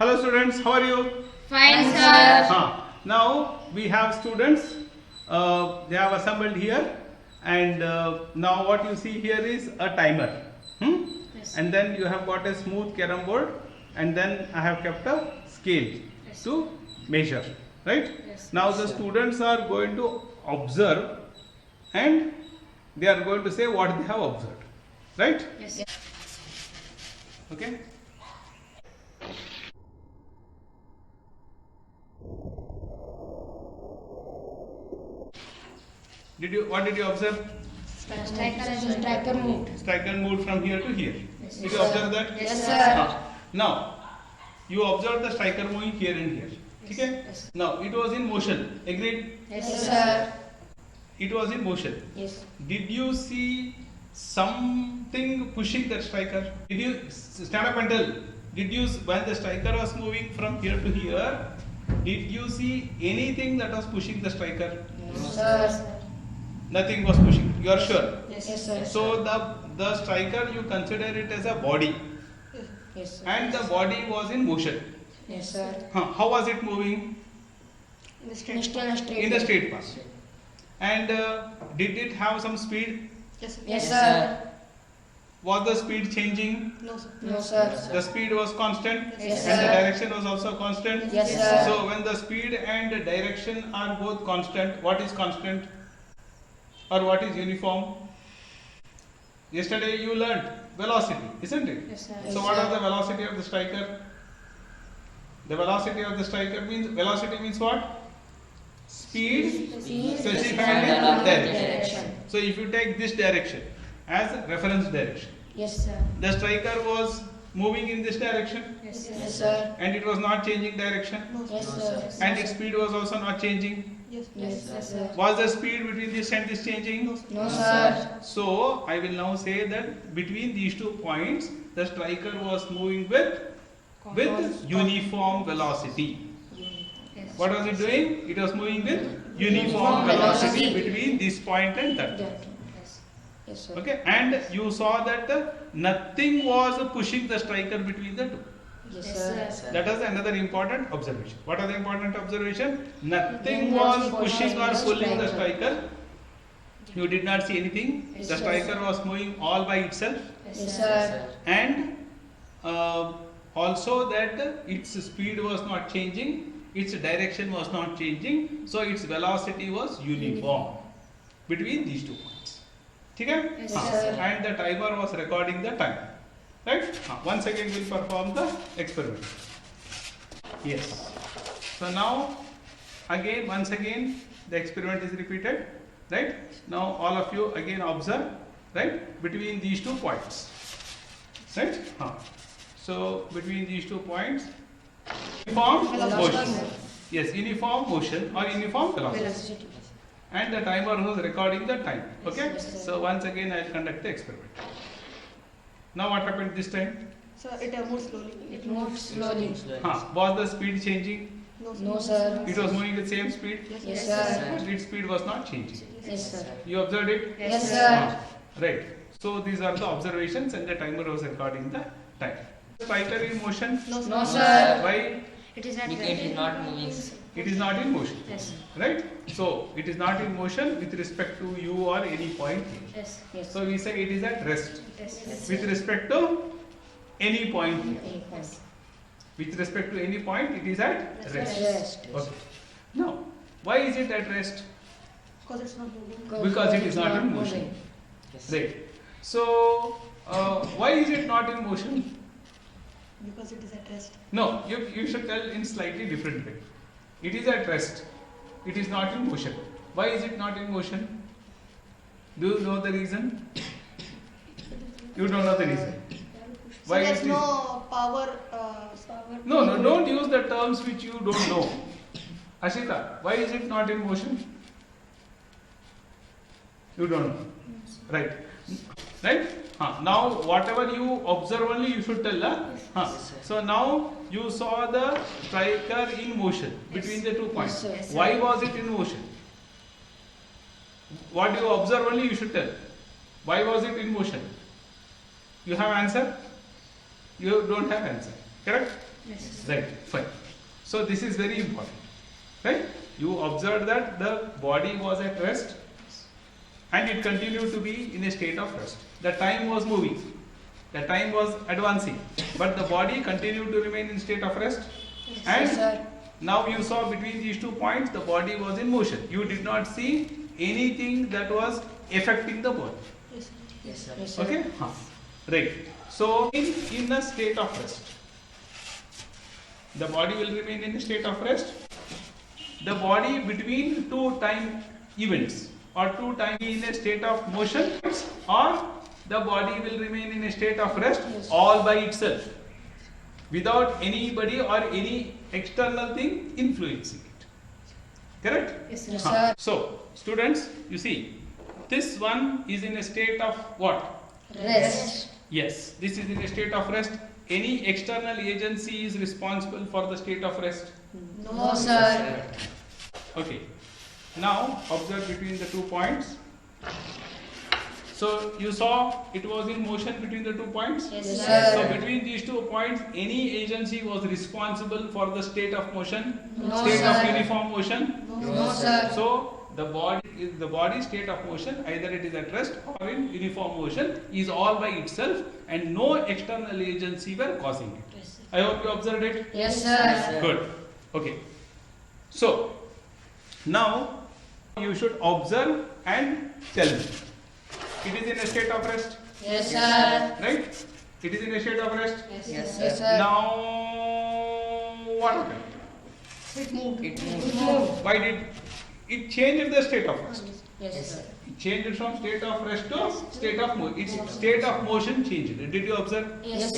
Hello students, how are you? Fine, sir. Now we have students, they have assembled here, and now what you see here is a timer. Yes. And then you have got a smooth carom board, and then I have kept a scale to measure, right? Yes. Now the students are going to observe and they are going to say what they have observed, right? Yes. Okay. What did you observe? Striker moved. Striker moved from here to here. Yes. Did you observe that? Yes, sir. Now, you observe the striker moving here and here. Okay? Yes. Now, it was in motion. Agreed? Yes, sir. It was in motion. Yes. Did you see something pushing that striker? Did you stand up and tell? Did you, when the striker was moving from here to here, did you see anything that was pushing the striker? No, sir. Nothing was pushing. You are sure? Yes, sir. So the striker, you consider it as a body, Yes, sir. and the body was in motion. Yes, sir. How was it moving? In the straight. In the straight path. And did it have some speed? Yes, sir. Was the speed changing? No, sir. The speed was constant, Yes, and the sir. direction was also constant. Yes, sir. So when the speed and the direction are both constant, what is constant? Or what is uniform? Yesterday you learned velocity, isn't it? Yes, sir. So what is the velocity of the striker? The velocity of the striker means, velocity means what? Speed specified in direction. So if you take this direction as a reference direction, Yes, sir. the striker was moving in this direction Yes, sir. and it was not changing direction, Yes, sir. and its speed was also not changing. Yes, sir. Was the speed between this and this changing? No, sir. So I will now say that between these 2 points, the striker was moving with uniform velocity. What was it doing? It was moving with uniform velocity between this point and that point. Yes, sir. Okay, and you saw that nothing was pushing the striker between the two. Yes, sir. That is another important observation. What are the important observation? Nothing was pushing or pulling the striker. You did not see anything. Yes, The sir. striker was moving all by itself, Yes, sir. and also that its speed was not changing, its direction was not changing, so its velocity was uniform between these 2 points. Okay? Yes, sir. And the timer was recording the time. Right? Once again we'll perform the experiment. Yes. So now again, once again the experiment is repeated. Right? Now all of you again observe, right, between these 2 points. Right? So between these 2 points, uniform motion. Yes, uniform motion or uniform velocity. And the timer was recording the time. Okay? Yes, sir. So once again I will conduct the experiment. Now what happened this time? So it moved slowly. It moved slowly. Was the speed changing? No, sir. It was moving with same speed? Yes, sir. But its speed was not changing. Yes, sir. You observed it? Yes, sir. Right. So these are the observations, and the timer was recording the time. Striker in motion? No, sir. Why? It is not. It is not moving. It is not in motion. Yes. Right? So it is not in motion with respect to you or any point here. Yes. Yes. So we say it is at rest Yes. with respect to any point here. Any point. With respect to any point, it is at rest. Rest. Okay. Now, why is it at rest? Because it's not moving. Because it is not in motion. Yes. Right. So, why is it not in motion? Because it is at rest. No, you should tell in slightly different way. It is at rest. It is not in motion. Why is it not in motion? Do you know the reason? You don't know the reason. So Why there's it is? no power. No, don't use the terms which you don't know. Ashita, why is it not in motion? You don't know. Right. Right? Now, whatever you observe only, you should tell. Yes, sir. So now you saw the striker in motion between the 2 points. Yes, sir. Why was it in motion? What you observe only, you should tell. Why was it in motion? You have answer? You don't have answer. Correct? Yes. Right, fine. So this is very important, right? You observed that the body was at rest and it continued to be in a state of rest. The time was moving, the time was advancing, but the body continued to remain in state of rest. Yes, And sir. now you saw between these 2 points, the body was in motion. You did not see anything that was affecting the body. Yes. Yes, sir. Yes, sir. Okay? Right. So, in a state of rest, the body will remain in a state of rest. The body between 2 time events or 2 time in a state of motion, or the body will remain in a state of rest Yes. all by itself without anybody or any external thing influencing it. Correct? Yes, Yes, Huh. sir. So, students, you see, this one is in a state of what? Rest. Yes, this is in a state of rest. Any external agency is responsible for the state of rest. No, sir. Okay. Now, observe between the 2 points. So, you saw it was in motion between the 2 points? Yes, So, sir. between these 2 points, any agency was responsible for the state of motion? No, State of sir. uniform motion? No, sir. So the body state of motion, either it is at rest or in uniform motion, is all by itself and no external agency were causing it. Yes, sir. I hope you observed it. Yes, sir. Good. Okay. So now you should observe and tell me. It is in a state of rest, Yes, sir. right? It is in a state of rest. Yes, Yes, sir. Yes, sir. Now what happened? It moved. It It moved. moved. Why did it changed the state of rest? Yes, Yes, sir. sir. It changed from state of rest to state of motion. Its state of motion changed. Did you observe? Yes,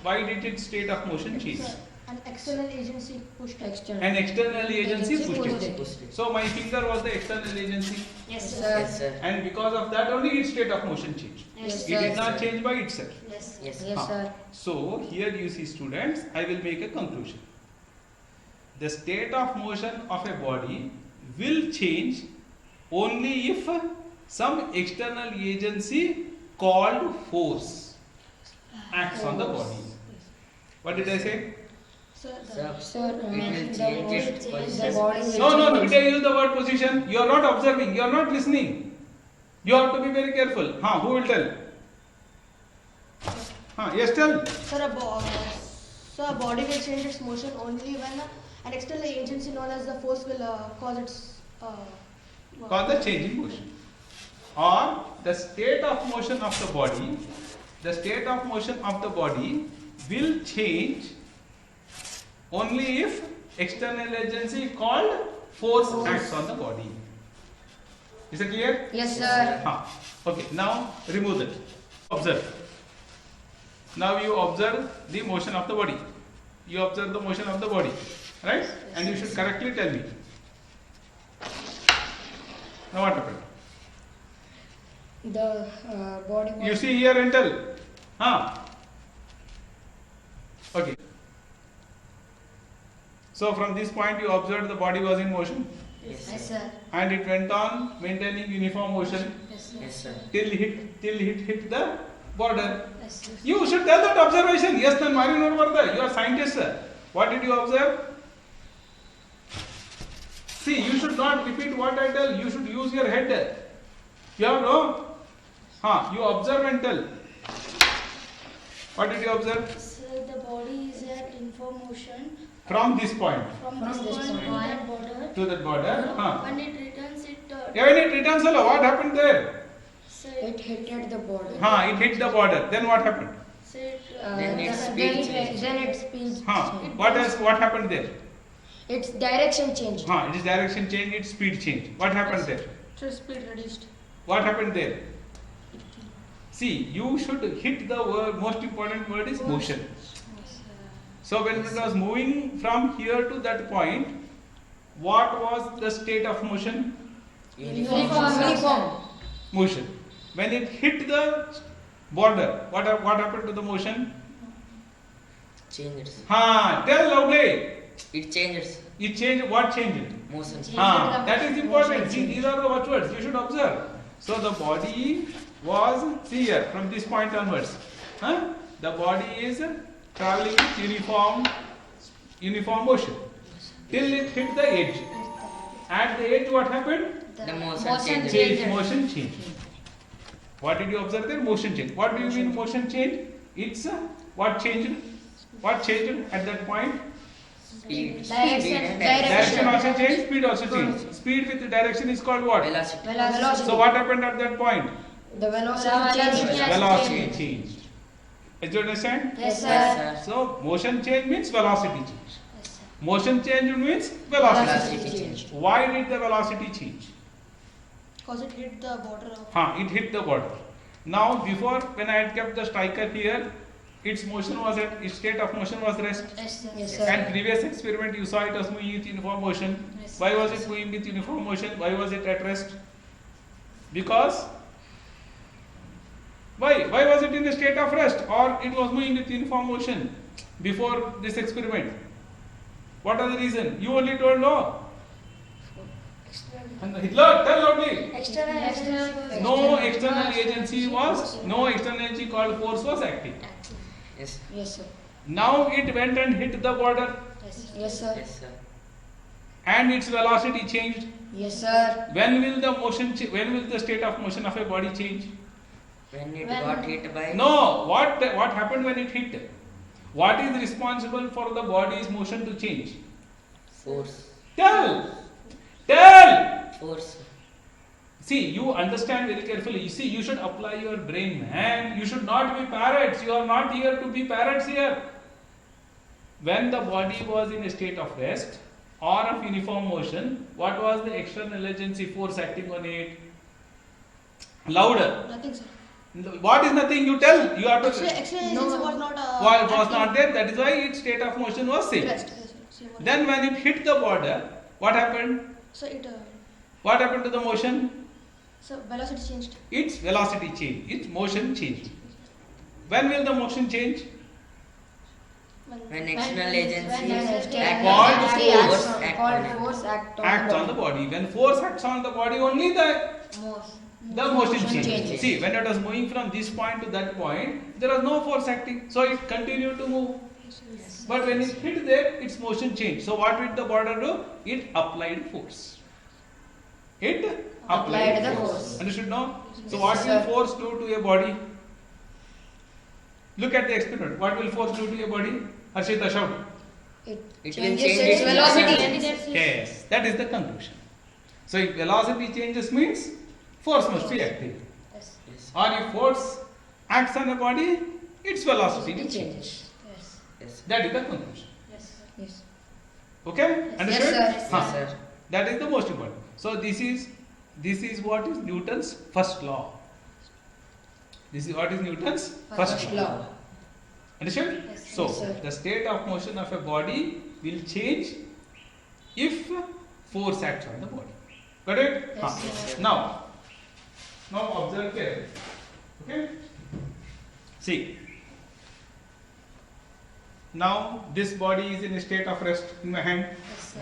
Why sir. did its state of motion change? Sir, an external agency pushed it. External. An external agency Agency pushed pushed it. it. Pushed it. So my finger was the external agency, Yes, Yes, sir. sir. Yes, sir. and because of that only its state of motion changed. Yes, It did sir. not change by itself. Yes. Yes, Yes, sir. So here you see, students, I will make a conclusion. The state of motion of a body will change only if some external agency called force acts on the body. What did I say? Sir, Sir, Sir, it will change its the position. body will No. change. Did I use the word position? You are not observing. You are not listening. You have to be very careful. Who will tell? Yes, tell. Sir, a body will change its motion only when an external agency known as the force will cause its Cause the change in motion. Or the state of motion of the body, will change only if external agency called force acts on the body. Is it clear? Yes, sir. Okay, now remove that. Observe. Now you observe the motion of the body. You observe the motion of the body, right? And you should correctly tell me. Now what happened? The body was. You see here and tell. Okay. So from this point you observed the body was in motion Yes, sir. and it went on maintaining uniform motion Yes, sir. till it hit the border. Yes, yes. You should tell that observation. Yes, then Mari Norvarda, you are scientist, sir. What did you observe? See, you should not repeat what I tell. You should use your head. You have no? You observe and tell. What did you observe? So the body is at information From this point from From this this point to point. that border. to that border. When it returns, it Yeah, when it returns, hello, what happened there? so It hit the border. It hit the border. Then what happened? so it Then its speed changed. Then its speed changed. What else? What happened there? Its direction changed. Its direction changed, its speed changed. What happened there? So speed reduced. What happened there? See, you should hit the word, most important word is motion. So when it was moving from here to that point, what was the state of motion? Uniform. Motion. When it hit the border, what happened to the motion? Changes. Tell loudly. It changes. It changed. What changed? Motion. That is important. See, these are the watchwords. You should observe. So the body was, see here, from this point onwards. The body is traveling with uniform motion till it hit the edge. At the edge, what happened? The motion changes. Motion change. What did you observe there? Motion change. What do you mean motion change? It's what changed? What changed at that point? Speed. Direction also changed, speed also changed. Speed with direction is called what? Velocity. So what happened at that point? The velocity changed. Velocity changed. Did you understand? Yes, sir. Yes, sir. So motion change means velocity change. Motion change means velocity Velocity change. Why did the velocity change? Because it hit the border of. It hit the border. Now before, when I had kept the striker here, its state of motion was rest. Yes, sir. And previous experiment you saw it was moving with uniform motion. Why was it moving with uniform motion? Why was it at rest? Because why was it in a state of rest or it was moving with uniform motion before this experiment? What are the reason? You only told no. Hitler, tell loudly. No external agency called force was acting. Yes. Yes, sir. Now it went and hit the border Yes, sir. Yes, sir. and its velocity changed. Yes, sir. When will the state of motion of a body change? When it got hit by. No, what happened when it hit? What is responsible for the body's motion to change? Force. Tell! Force. See, you understand very carefully. You see, you should apply your brain, man. You should not be parrots. You are not here to be parrots here. When the body was in a state of rest or of uniform motion, what was the external agency force acting on it? Louder. Nothing, sir. What is nothing? You tell. You have to. Actually, No. agency was not. Was not there. That is why its state of motion was same. Rest. Yes, sir. Then when it hit the border, what happened? So it. What happened to the motion? So velocity changed. Its velocity changed. Its motion changed. When will the motion change? When external agency Force Acts on the body. When force acts on the body, only the motion changes. See, when it was moving from this point to that point, there was no force acting, so it continued to move. But when it hit there, its motion changed. So what did the border do? It applied force. It applied the force. force. Understood now? So Yes, what will sir. force do to a body? Look at the experiment. What will force do to a body? Harshita, shout. It will changes change its its velocity. Yes, that is the conclusion. So if velocity changes means force must be active. Yes. Or if force acts on a body, its velocity will change. Yes. That is the conclusion. Yes. Okay? Understood? Yes, sir. Huh. Yes, sir. That is the most important. So this is what is Newton's first law. This is what is Newton's first law. Understood? Yes, So yes, sir. the state of motion of a body will change if force acts on the body. Got it? Yes, Huh. yes. Now observe carefully. Okay? See. Now this body is in a state of rest in my hand.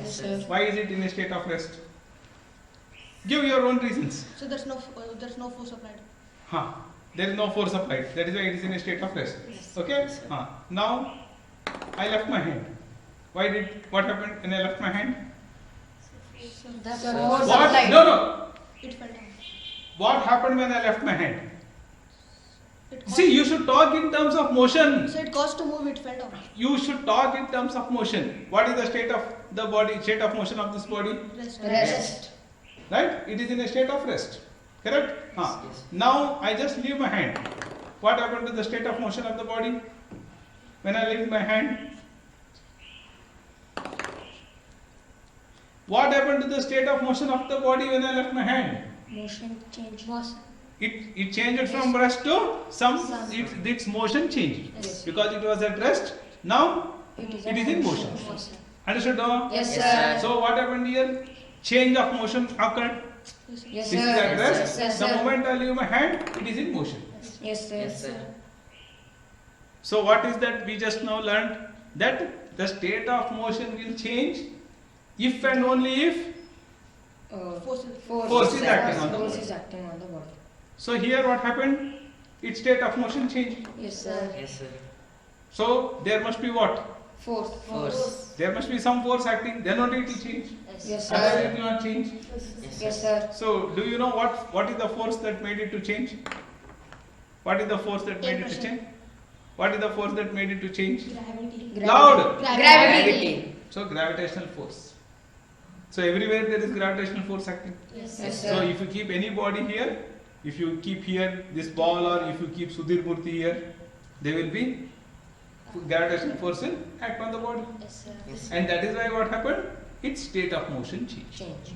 Yes, sir. Why is it in a state of rest? Give your own reasons. So there's no force applied. There is no force applied. That is why it is in a state of rest. Okay? Now I left my hand. What happened when I left my hand? The force What? applied. No. It fell down. What happened when I left my hand? It caused, See, you should talk in terms of motion. so it caused to move. It fell down. You should talk in terms of motion. What is the state of the body, state of motion of this body? Rest. Right? It is in a state of rest. Correct? Yes. Now I just leave my hand. What happened to the state of motion of the body? When I leave my hand? What happened to the state of motion of the body when I left my hand? Motion change. It changed from rest to its motion changed. Yes. Because it was at rest, now It is in motion. Understood? No? Yes, Yes, sir. sir. So what happened here? Change of motion occurred. Yes, This is at sir. rest. Yes, The sir. moment I leave my hand, it is in motion. Yes, sir. Yes, sir. So what is that we just now learned? That the state of motion will change if and only if. Force is acting on the Force body. is acting on the body. So here what happened? Its state of motion changed. Yes, sir. Yes, sir. So there must be what? Force. Force. There must be some force acting, then only it will change. Yes, Otherwise sir. it will not change. Yes, sir. So do you know what is the force that made it to change? What is the force that made it to change? What is the force that made it to change? Gravity. Loud! Gravity. So gravitational force. So everywhere there is gravitational force acting. Yes, So sir. if you keep any body here, if you keep here this ball, or if you keep Sudheer Murthy here, there will be gravitational force will act on the body. Yes, sir. Yes. And that is why what happened? Its state of motion changed. Change.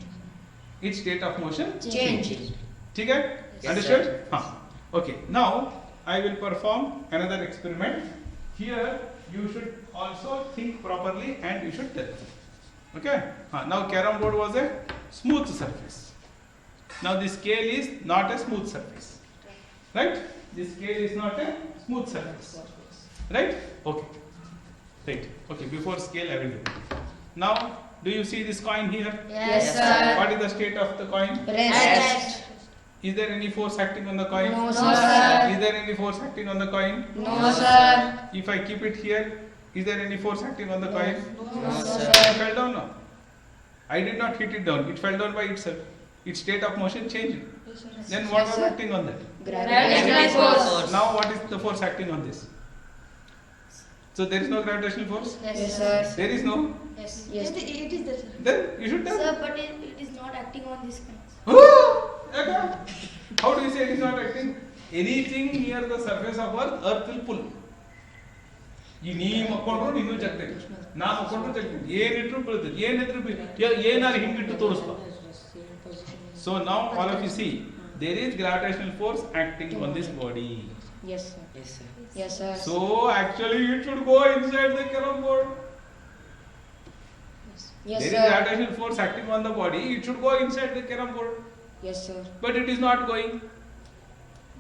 Its state of motion Change. ठीक है? Yes, Understood? sir. हाँ. Okay. Now I will perform another experiment. Here you should also think properly and you should tell. Okay? Now carom board was a smooth surface. Now the scale is not a smooth surface. Right? The scale is not a smooth surface. Right? Okay. Right. Okay. Before scale I will do. Now do you see this coin here? Yes, sir. What is the state of the coin? Rest. Is there any force acting on the coin? No, sir. Is there any force acting on the coin? No, sir. If I keep it here, is there any force acting on the coin? No, It sir. fell down now. I did not hit it down. It fell down by itself. Its state of motion changed. Then what Yes, was sir. acting on that? Gravitational force. Now what is the force acting on this? So there is no gravitational force? Yes, sir. There is no? Yes. Yes. It is there, sir. Then you should tell. Sir, but it is not acting on these points. How do you say it is not acting? Anything near the surface of earth will pull. ಈ ನೀ ಮಕ್ಕೊಂಡ್ರು ನೀನು ಜಗ್ತೈತಿ ನಾ ಮಕ್ಕೊಂಡ್ರು ಜಗ್ತೈತಿ ಏನಿಟ್ರು ಬೀಳ್ತೈತಿ ಏನಿದ್ರು ಏನಾರು ಹಿಂಗಿಟ್ಟು ತೋರಿಸ್ಬ So now all of you see there is gravitational force acting on this body. Yes, sir. Yes, sir. Yes, sir. So actually it should go inside the carom board. Yes, There is sir. gravitational force acting on the body. It should go inside the carom board. Yes, sir. But it is not going.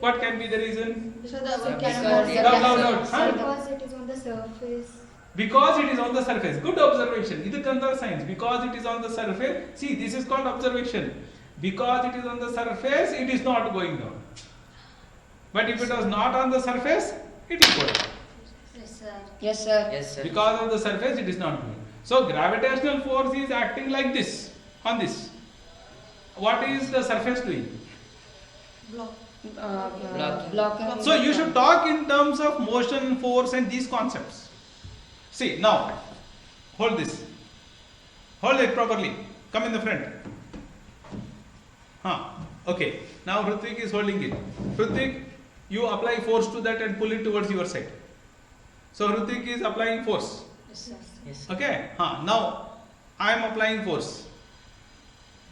What can be the reason? So the one Because can the- Loud. Huh? Because it is on the surface. Because it is on the surface. Good observation. Idukanta science. Because it is on the surface. See, this is called observation. Because it is on the surface, it is not going down. But if it was not on the surface, it is going down. Yes, sir. Yes, sir. Yes, sir. Because of the surface, it is not going. So gravitational force is acting like this, on this. What is the surface doing? block. Blocking. So you should talk in terms of motion, force and these concepts. See, now, hold this. Hold it properly. Come in the front. Okay. Now Hrithik is holding it. Hrithik, you apply force to that and pull it towards your side. So Hrithik is applying force. Yes, sir. Yes, sir. Okay. Now I am applying force.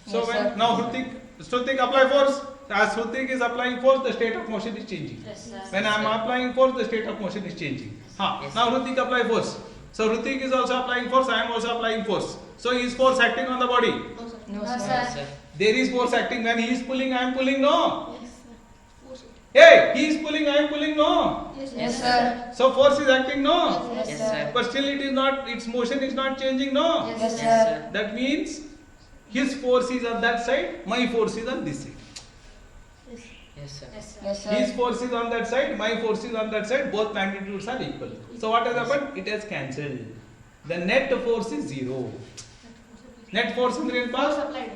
So Yes, when sir. now Hrithik apply force. As Hrithik is applying force, the state of motion is changing. Yes, sir. When I am applying force, the state of motion is changing. Yes. Now Hrithik apply force. So Hrithik is also applying force. I am also applying force. So is force acting on the body? No, sir. No, No, sir. Yes, sir. There is force acting. When he is pulling, I am pulling. No. Yes, sir. Force. Hey, he is pulling. I am pulling. No. Yes, Yes, sir. So force is acting. No. Yes, Yes, sir. sir. But still, it is not. Its motion is not changing. No. Yes, Yes, sir. sir. That means his force is on that side. My force is on this side. Yes, sir. Yes, sir. Yes, sir. His force is on that side, my force is on that side, both magnitudes are equal. So what has happened? It has cancelled. The net force is 0. Net force andre enpa? Force applied.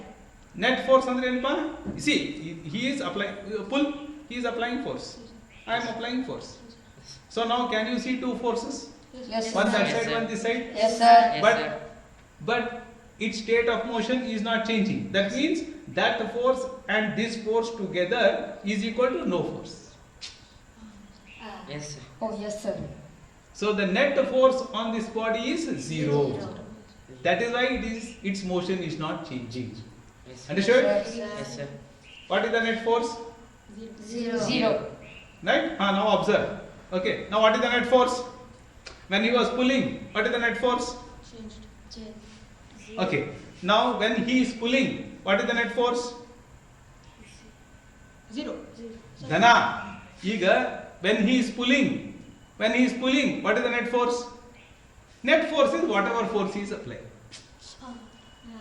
Net force andre enpa? See, he is applying, pull, he is applying force. I am applying force. So now can you see two forces? Yes, One that Yes, side, sir. one this side. Yes, sir. Yes, But- sir. But its state of motion is not changing. That means that force and this force together is equal to no force. Yes, sir. Oh, yes, sir. So the net force on this body is 0. That is why its motion is not changing. Yes, sir. Understood? Yes, sir. What is the net force? Zero. Zero. Right? Now observe. Okay. Now what is the net force? When he was pulling, what is the net force? Changed. Zero. Okay. Now when he is pulling, what is the net force? Zero. Dhana. Ega, when he is pulling, what is the net force? Net force is whatever force he is applying.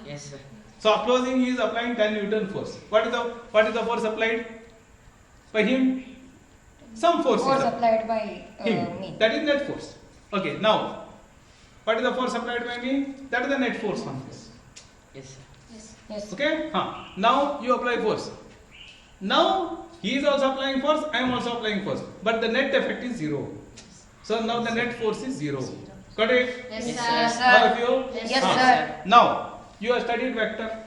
Yes, sir. So supposing he is applying 10 Newton force. What is the force applied by him? Some force Force is applied by him. me. That is net force. Okay, now what is the force applied by me? That is the net force on this. Yes, sir. Yes. Yes. Okay? Now you apply force. Now he is also applying force, I am also applying force. But the net effect is 0. So now the net force is 0. Got it? Yes, Yes, sir. All of you? Yes, Huh. sir. Now you have studied vector.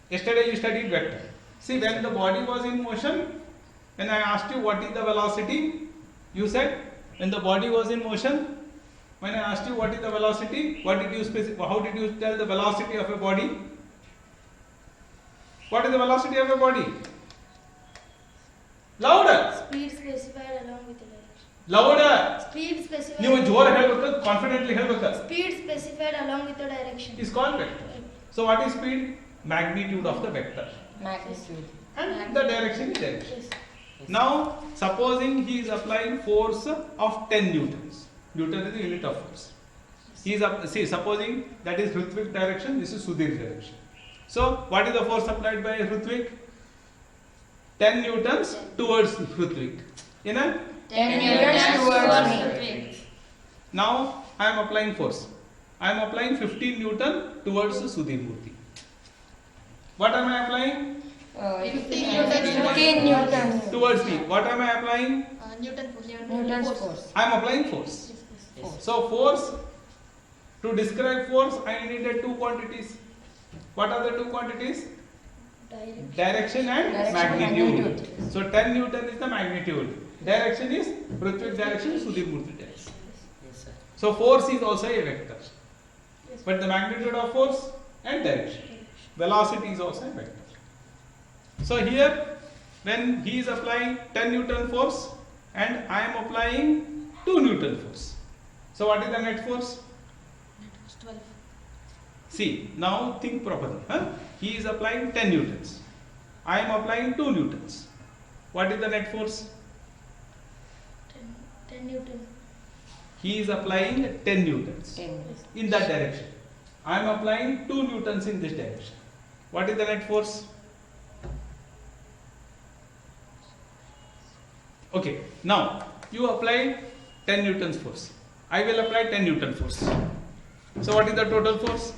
Yesterday you studied vector. See, when the body was in motion, when I asked you what is the velocity, you said when the body was in motion. When I asked you what is the velocity, what did you how did you tell the velocity of a body? What is the velocity of a body? Louder! Speed specified along with the direction. Louder! Speed specified. ನೀವು ಜೋರ ಹೇಳಬೇಕು, confidently ಹೇಳಬೇಕು. Speed specified along with the direction. Is called vector. So what is speed? Magnitude of the vector. Magnitude. And the direction is direction. Yes. Now, supposing he is applying force of 10 newtons. Newton is the unit of force. He is supposing that is Hrithwik direction, this is Sudheer direction. So, what is the force applied by Hrithwik? 10 newtons towards Hrithwik. You know? 10 newtons towards me. Now, I am applying force. I am applying 15 newton towards Sudheer Murthy. What am I applying? 15 newtons. Towards me. What am I applying? Newton force. Newton's force. I am applying force. Yes. So force, to describe force, I needed two quantities. What are the two quantities? Direction. Direction and Direction, magnitude. magnitude. So 10 Newton is the magnitude. Direction is Hrithwik direction, Sudheer Murthy direction. Yes, sir. So force is also a vector. Yes. But the magnitude of force and direction. Velocity is also a vector. So here, when he is applying 10 Newton force and I am applying 2 Newton force. So what is the net force? 12. See, now think properly. He is applying 10 newtons. I am applying 2 newtons. What is the net force? 10 Newton. He is applying 10 newtons 10. in that direction. I am applying 2 newtons in this direction. What is the net force? Okay, now you apply 10 newtons force. I will apply 10 Newton force. So what is the total force?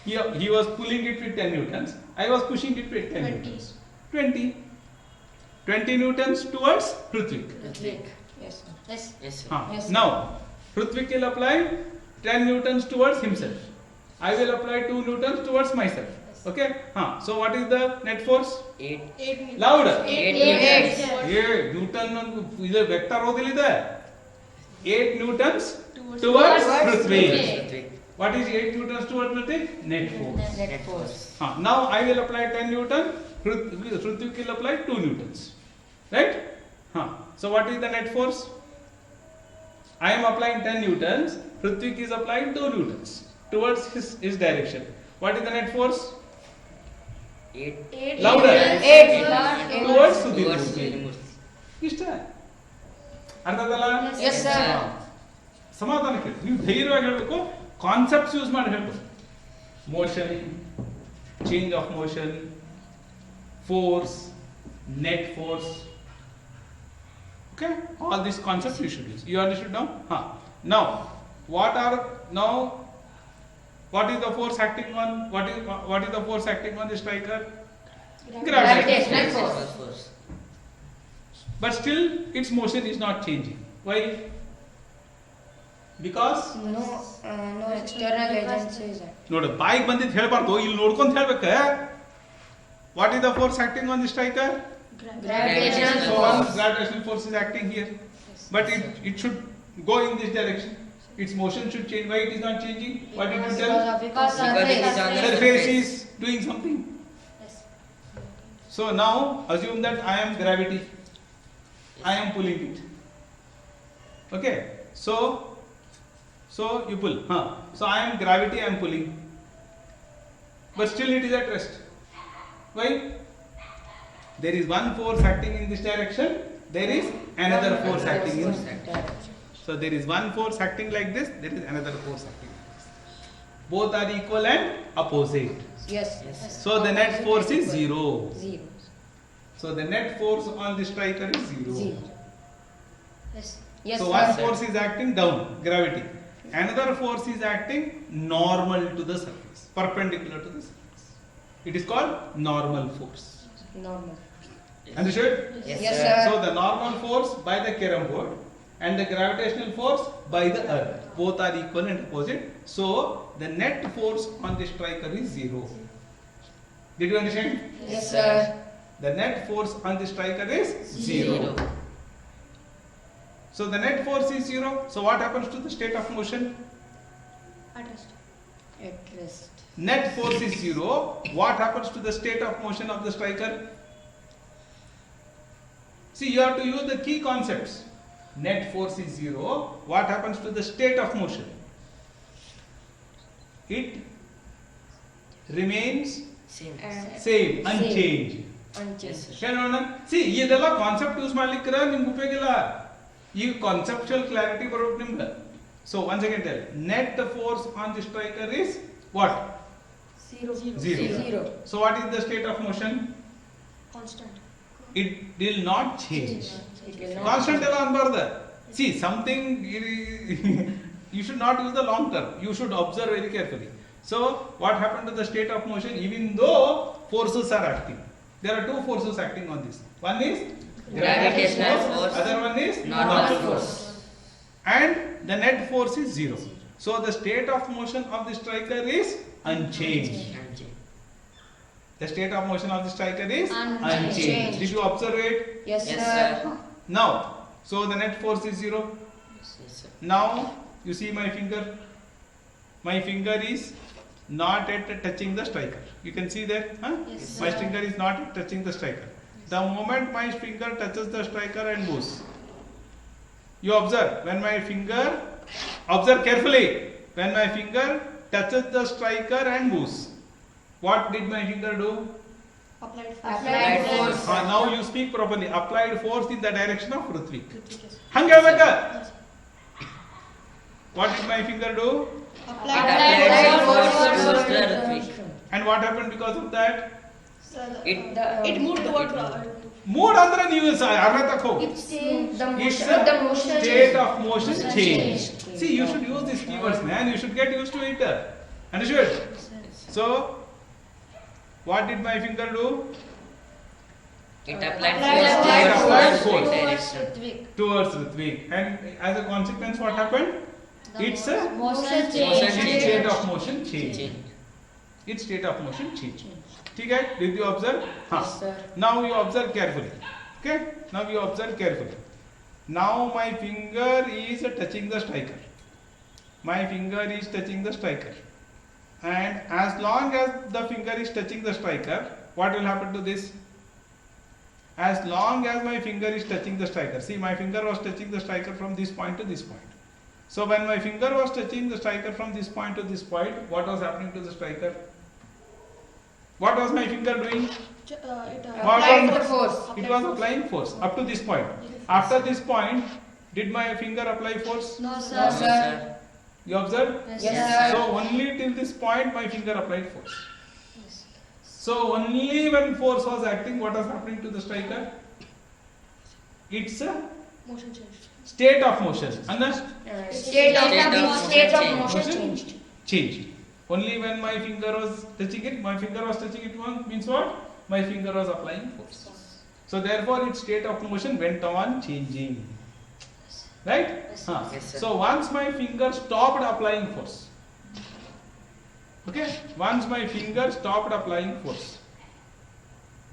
He was pulling it with 10 newtons. I was pushing it with 10 newtons. 20. 20 newtons towards Hrithwik. Yes, sir. Yes. Yes, sir. Yes. Now, Hrithwik will apply 10 newtons towards himself. I will apply 2 newtons towards myself. Okay? So what is the net force? 8. 8 Newton. Louder. 8 Eight. newtons. Newton is a vector hodilide. 8 newtons Towards towards Hrithwik. Hrithwik. What is 8 newtons towards Hrithwik? Net force. Net force. Now I will apply 10 newton. Hrithwik will apply 2 newtons. Right? So what is the net force? I am applying 10 newtons. Hrithwik is applying 2 newtons towards his direction. What is the net force? 8. Louder. 8. Towards Sudheer Towards Murthy. Sudheer Murthy. ಇಷ್ಟ ಅರ್ಥ ಅದಲ್ಲ? Yes, sir. ಸಮಾಧಾನಕ್ಕೆ ನೀವು ಧೈರ್ಯವಾಗಿ ಹೇಳಬೇಕು, concepts use ಮಾಡಿ ಹೇಳಬೇಕು. Motion, change of motion, force, net force. Okay, all these concepts you should use. You understood now? Now, what is the force acting on? What is the force acting on the striker? Gravitational Force. force. But still, its motion is not changing. Why? Because No external agencies. ನೋಡು, ಬಾಯಿಗೆ ಬಂದಿದ್ದು ಹೇಳ್ಬಾರ್ದು, ಇಲ್ಲಿ ನೋಡ್ಕೊಂತ ಹೇಳ್ಬೇಕ. What is the force acting on the striker? Gravitational So force. gravitational force is acting here, but it should go in this direction. Its motion should change. Why it is not changing? What did you tell? Because Because it is on the Surface is doing something. Yes. So now assume that I am gravity. I am pulling it. Okay. So you pull. So I am gravity. I am pulling. But still it is at rest. Why? There is one force acting in this direction. There is another force acting in this direction. So there is one force acting like this. There is another force acting like this. Both are equal and opposite. Yes. Yes, sir. So the net force is 0. 0. So the net force on the striker is 0. 0. Yes. Yes, So sir. one force is acting down, gravity. Another force is acting normal to the surface, perpendicular to the surface. It is called normal force. Normal. Understood? Yes, Yes, sir. sir. So the normal force by the carom board and the gravitational force by the earth, both are equal and opposite. So the net force on the striker is 0. Did you understand? Yes, sir. The net force on the striker is 0. So the net force is 0. So what happens to the state of motion? At rest. At rest. Net force is 0. What happens to the state of motion of the striker? See, you have to use the key concepts. Net force is 0. What happens to the state of motion? It remains Same. same, unchanged. Unchanged. See, ಇದೆಲ್ಲ concept use ಮಾಡ್ಲಿಕ್ಕೆ ನಿಮ್ಗೆ ಉಪಯೋಗ ಇಲ್ಲ. ಈ conceptual clarity ಬರೋದು ನಿಮ್ಗೆ. So once again tell, net force on the striker is what? Zero. Zero. So what is the state of motion? Constant. It will not change. It will not Constant ಎಲ್ಲ ಅನ್ಬಾರ್ದು. See, something you should not use the long term. You should observe very carefully. So what happened to the state of motion? Even though forces are acting, there are two forces acting on this. One is Gravitational force. Other one is Normal force. And the net force is 0. So the state of motion of the striker is unchanged. The state of motion of the striker is unchanged. Did you observe it? Yes, Yes, sir. sir. Now, so the net force is 0. Yes, sir. Now you see my finger. My finger is not yet touching the striker. You can see that, huh? Yes, My sir. finger is not touching the striker. The moment my finger touches the striker and moves, you observe when my finger, observe carefully, when my finger touches the striker and moves, what did my finger do? Applied Applied force. Now you speak properly. Applied force in the direction of Prithvi. Yes. Hanga beka. What did my finger do? Applied force towards the towards Ritwik. And what happened because of that? It moved towards Mood andre ನೀವು ಅರ್ಥ ತಕೋ. It's changed. It's the motion state of motion change. change. See, you should use these keywords, man. You should get used to it. Understood? So, what did my finger do? It applied Applied force force. towards the direction. Towards Ritwik. And as a consequence, what happened? It's a Motion its change. state of motion change. Change. Its state of motion change. Okay? Did you observe? Yes, sir. Now you observe carefully. Okay? Now you observe carefully. Now my finger is touching the striker. My finger is touching the striker. And as long as the finger is touching the striker, what will happen to this? As long as my finger is touching the striker. See, my finger was touching the striker from this point to this point. So when my finger was touching the striker from this point to this point, what was happening to the striker? What was my finger doing? What Applied was- force. It was applying force up to this point. After this point, did my finger apply force? No, No, sir. sir. You observe? Yes, sir. So only till this point my finger applied force. So only when force was acting, what was happening to the striker? It's a Motion changed. state of motion. Understand? State of State of motion motion changed. Changed. Only when my finger was touching it, means what? My finger was applying force. So therefore its state of motion went on changing. Right? Huh. Yes, sir. So once my finger stopped applying force. Okay? Once my finger stopped applying force.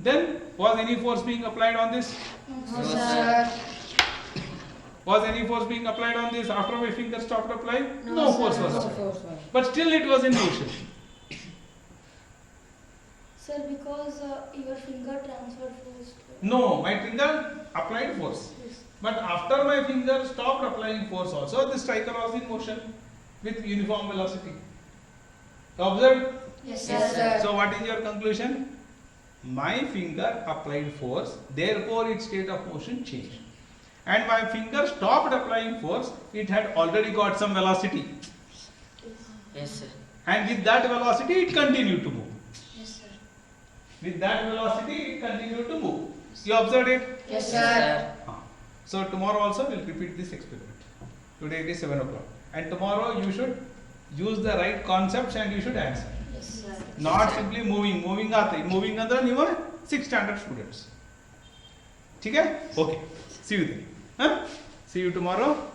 Then was any force being applied on this? No, sir. Was any force being applied on this after my finger stopped applying? No force was No applied. force. But still it was in motion. Sir, because your finger transferred force. No, my finger applied force. But after my finger stopped applying force also, the striker was in motion with uniform velocity. Observed? Yes, sir. So what is your conclusion? My finger applied force, therefore its state of motion changed. And my finger stopped applying force, it had already got some velocity. Yes, sir. And with that velocity, it continued to move. Yes, sir. With that velocity, it continued to move. You observed it? Yes, sir. So tomorrow also we'll repeat this experiment. Today it is 7 o'clock. And tomorrow you should use the right concepts and you should answer. Yes, sir. Not simply moving. Moving under you are 6th standard students. Okay? See you then. Huh? See you tomorrow.